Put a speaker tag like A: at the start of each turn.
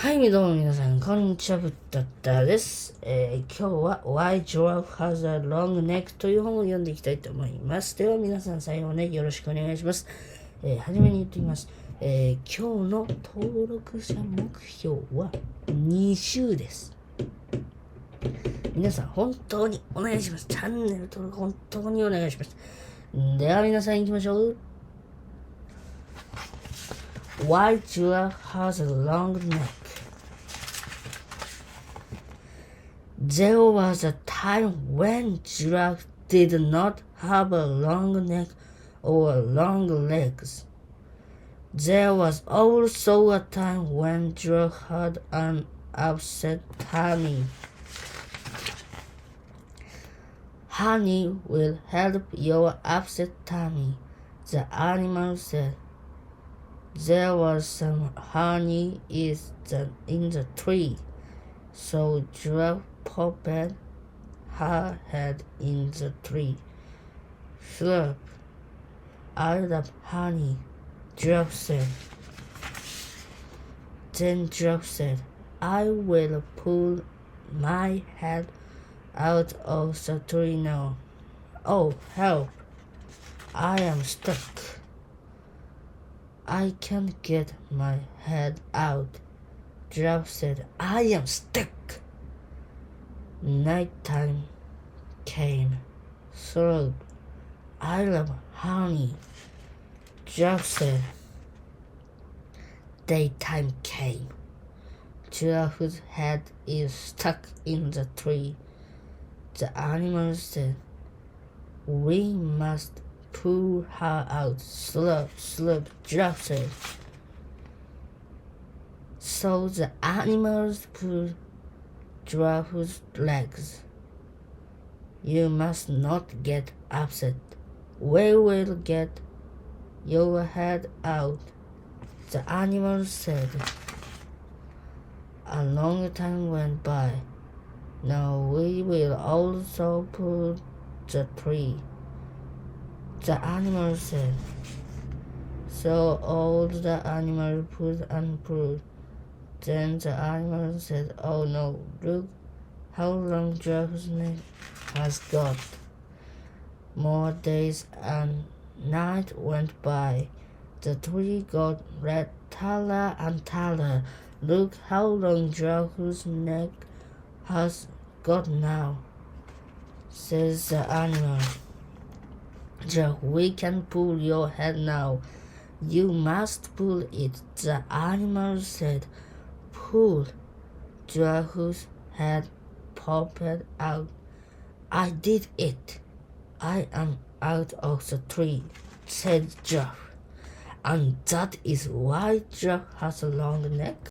A: はい、どうも皆さん、こんにちは、ぶったったです。今日は Why Giraffe Has a Long Neck という本を読んでいきたいと思います。では皆さん、最後ね、よろしくお願いします。はじめに言っておきます。今日の登録者目標は2週です。皆さん、本当にお願いします。チャンネル登録、本当にお願いします。では皆さん、行きましょう。Why Giraffe Has a Long Neck.There was a time when giraffe did not have a long neck or long legs. There was also a time when giraffe had an upset tummy. Honey will help your upset tummy, the animal said. There was some honey in the tree, so giraffe popped her head in the tree. Slurp, I love honey, Giraffe said. Then Giraffe said, I will pull my head out of the tree now. Oh, help! I am stuck. I can't get my head out. Giraffe said, I am stuck.Nighttime came. Slurp, I love honey, Giraffe said. Daytime came. Giraffe's head is stuck in the tree. The animal said, we must pull her out. Slurp, slurp, Giraffe said. So the animals pulled Giraffe's legs. You must not get upset. We will get your head out, the animal said. A long time went by. Now we will also pull the tree, the animal said. So all the animals pulled and pulled. Then the animal said, oh no, look how long Giraffe's neck has got. More days and nights went by. The tree got red taller and taller. Look how long Giraffe's neck has got now, says the animal. Giraffe, we can pull your head now. You must pull it, the animal said. Pull. Giraffe's head popped out. I did it. I am out of the tree, said Giraffe. And that is why Giraffe has a long neck.